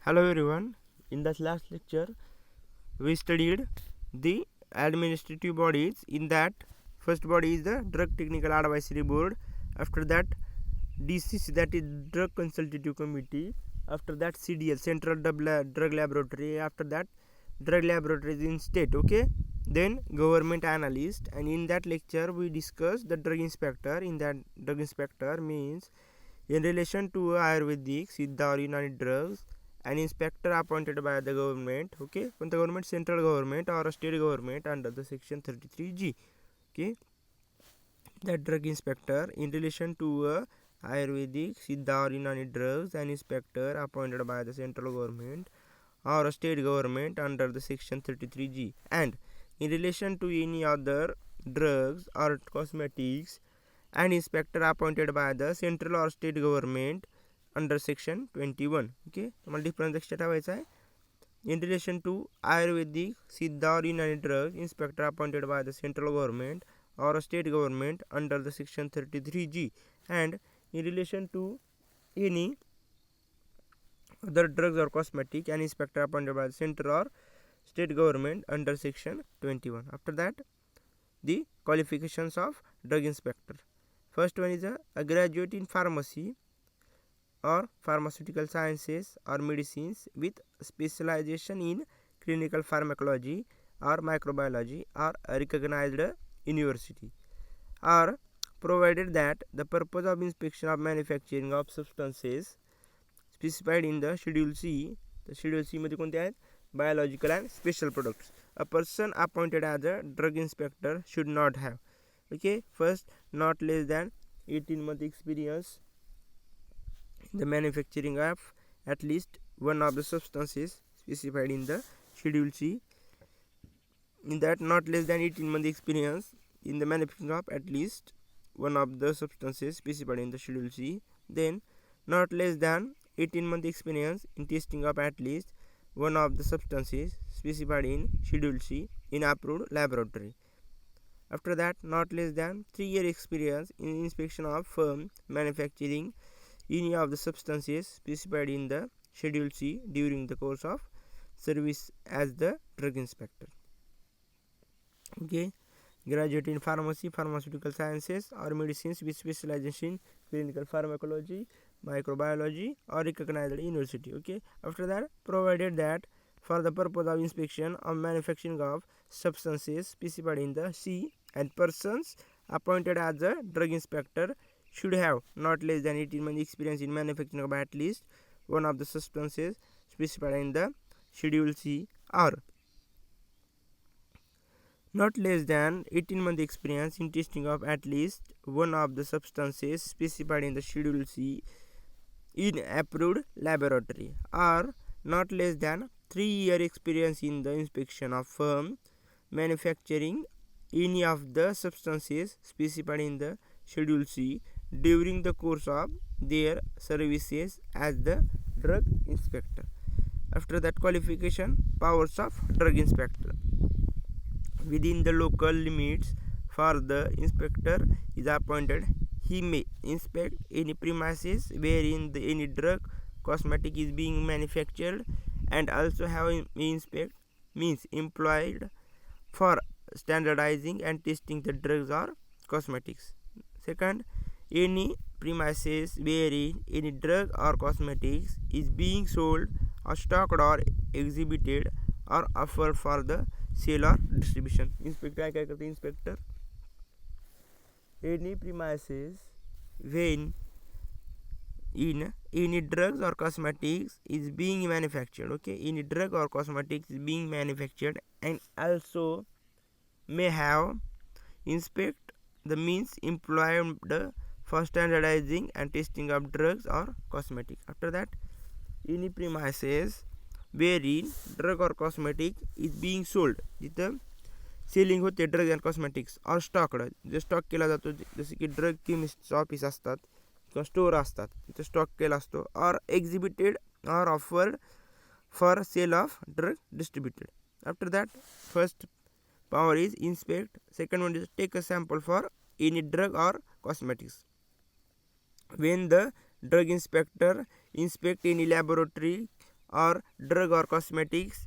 Hello everyone. In the last lecture, we studied the administrative bodies. In that, first body is the Drug Technical Advisory Board. After that, DCC, that is Drug Consultative Committee. After that, CDL, Central Drug Laboratory. After that, drug laboratories in state. Okay. Then government analyst. And in that lecture, we discussed the drug inspector. In that, drug inspector means in relation to Ayurvedic, Siddha or Unani drugs, an inspector appointed by the government, okay, from the government, central government or a state government under the section 33G, okay, that drug inspector in relation to Ayurvedic, Siddha or Unani drugs, an inspector appointed by the central government or a state government under the section 33G, and in relation to any other drugs or cosmetics, an inspector appointed by the central or state government under section 21. Okay, तुम्हाला difference लक्षात ठेवायचा आहे. In relation to Ayurvedic, Siddha or Unani drugs, inspector appointed by the central government or a state government under the section 33G, and in relation to any other drugs or cosmetic, an inspector appointed by the central or state government under section 21. After that, the qualifications of drug inspector. First one is a graduate in pharmacy or pharmaceutical sciences or medicines with specialization in clinical pharmacology or microbiology or a recognized university, or provided that the purpose of inspection of manufacturing of substances specified in the Schedule C, the Schedule C मध्ये कोणते आहेत, biological and special products, a person appointed as a drug inspector should not have, okay, first, not less than 18 month experience in the manufacturing of at least one of the substances specified in the Schedule C. In that, not less than 18 month experience in the manufacturing of at least one of the substances specified in the Schedule C. Then, not less than 18 month experience in testing of at least one of the substances specified in Schedule C in approved laboratory. After that, not less than 3-year experience in inspection of firm manufacturing any of the substances specified in the Schedule C during the course of service as the drug inspector. Okay, graduate in pharmacy, pharmaceutical sciences or medicines with specialization in clinical pharmacology, microbiology or recognized university. Okay, after that, provided that for the purpose of inspection of manufacturing of substances specified in the C, and persons appointed as a drug inspector should have not less than 18 months experience in manufacturing of at least one of the substances specified in the Schedule C, or not less than 18 months experience in testing of at least one of the substances specified in the Schedule C in approved laboratory, or not less than 3-year experience in the inspection of firm manufacturing any of the substances specified in the Schedule C during the course of their services as the drug inspector. After that, qualification, powers of drug inspector. Within the local limits for the inspector is appointed, he may inspect any premises wherein any drug cosmetic is being manufactured, and also have inspect means employed for standardizing and testing the drugs or cosmetics. Second, any premises wherein any drug or cosmetics is being sold or stocked or exhibited or offered for the sale or distribution. Inspector काय करते, inspector any premises when in any drugs or cosmetics is being manufactured, okay, any drug or cosmetics is being manufactured, and also may have inspect the means employed for standardizing and testing of drugs or cosmetics. After that, any premises wherein drug or cosmetic is being sold, जिथं selling होते drug and cosmetics, और स्टॉकड, जे stock केला जातो, जसे की drug केमिस्टचं office असतात किंवा store असतात, तिथं स्टॉक केला असतो, और एक्झिबिटेड और offered for sale of drug distributed. After that, first power is inspect, second one is take a sample for any drug or cosmetics. When the drug inspector inspect any laboratory or drug or cosmetics,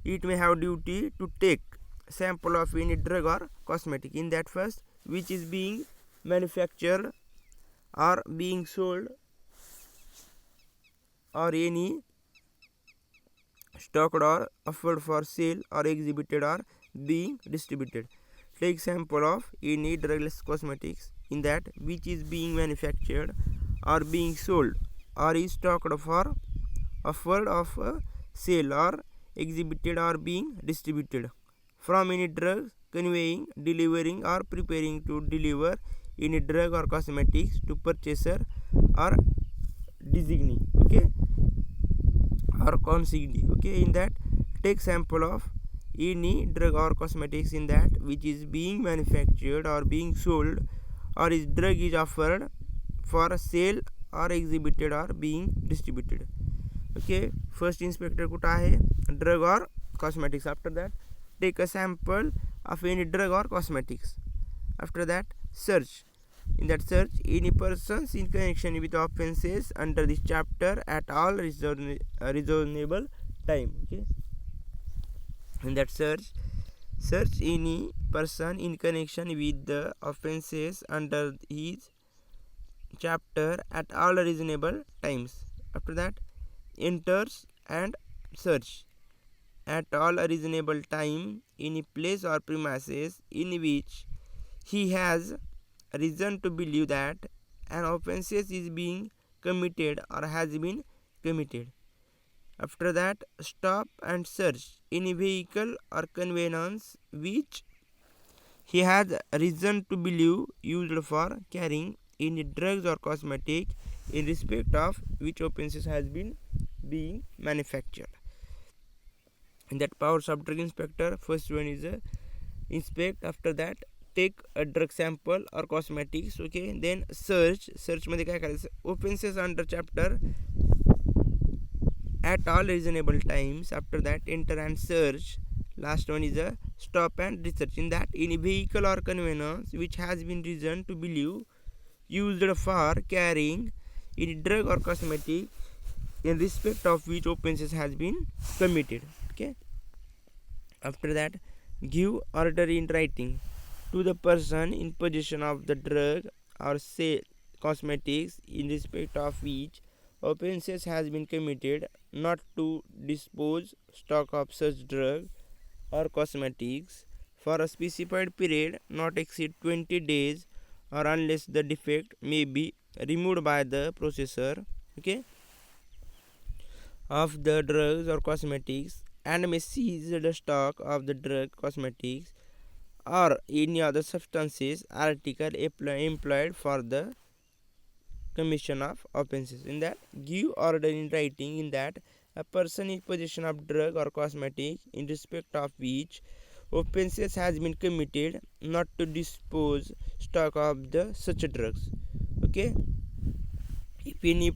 it may have duty to take sample of any drug or cosmetic. In that first, which is being manufactured or being sold or any stocked or offered for sale or exhibited or being distributed. Take sample of any drugless cosmetics in that which is being manufactured or being sold or is stocked for offered of sale or exhibited or being distributed from any drug conveying, delivering or preparing to deliver any drug or cosmetics to purchaser or designee, okay, or consignee, okay. In that, take sample of any drug or cosmetics in that which is being manufactured or being sold or is drug is offered for sale or exhibited or being distributed, okay. First inspector कुठं आहे, drug or cosmetics. After that, take a sample of any drug or cosmetics. After that, search. In that search, any persons in connection with offences under this chapter at all reasonable time, okay. In that search any person in connection with the offences under his chapter at all reasonable times. After that, enters and search at all reasonable time in a place or premises in which he has reason to believe that an offence is being committed or has been committed. After that, stop and search any vehicle or conveyance which he has reason to believe used for carrying any drugs or cosmetic in respect of which offences has been being manufactured. In that powers of drug inspector, first one is inspect. After that, take a drug sample or cosmetics, okay. Then search मध्ये काय करायचं, offences under chapter at all reasonable times. After that, enter and search. Last one is a stop and research. In that, any vehicle or conveyance which has been reason to believe used for carrying any drug or cosmetic in respect of which offences has been committed, okay. After that, give order in writing to the person in possession of the drug or say cosmetics in respect of which offences has been committed not to dispose stock of such drug or cosmetics for a specified period not exceed 20 days or unless the defect may be removed by the processor, okay, of the drugs or cosmetics and may seize the stock of the drug, cosmetics or any other substances article employed for the commission of offences. In that, give order in writing in that a person in possession of drug or cosmetic in respect of which offences has been committed not to dispose stock of the such drugs, okay. If any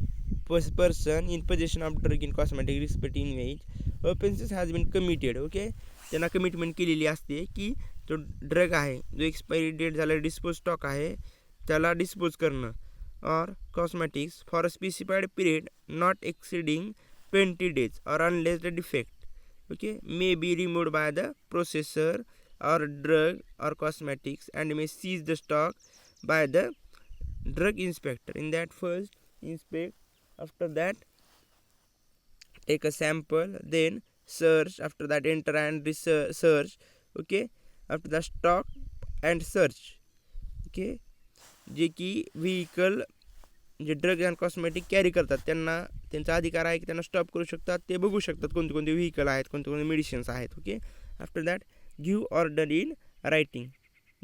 person in possession of drug in cosmetic respect in which offenses has been committed, okay, त्यांना commitment केलेली असते की जो drug आहे जो expiry date झाला dispose stock आहे त्याला डिस्पोज करणं or cosmetics for a specified period not exceeding 20 days or unless the defect, okay, may be removed by the processor or drug or cosmetics and may seize the stock by the drug inspector. In that, first inspect. After that, take a sample. Then search. After that, enter and search, okay. After that, stop and search, okay. जे की vehicle J drug and cosmetic carry करतात त्यांना त्यांचा अधिकार आहे की त्यांना stop करू शकतात, ते बघू शकतात कोणते कोणते व्हेकल आहेत, कोणते कोणते मेडिसिन्स आहेत, okay. After that, give order in writing.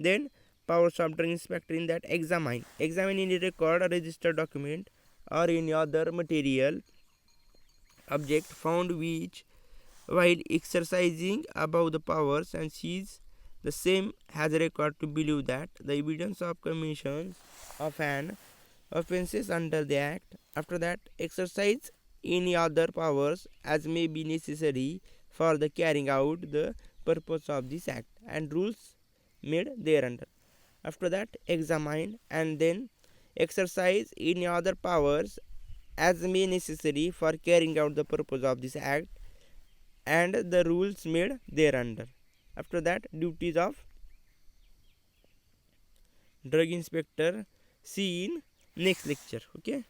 Then powers of drug inspector in that examine any record or registered document or any other material object found which while exercising above the powers and sees the same has a record to believe that the evidence of commission of an offences under the act. After that, exercise any other powers as may be necessary for the carrying out the purpose of this act and rules made thereunder. After that, examine and then exercise any other powers as may necessary for carrying out the purpose of this act and the rules made thereunder. After that, duties of drug inspector see in next lecture. Okay.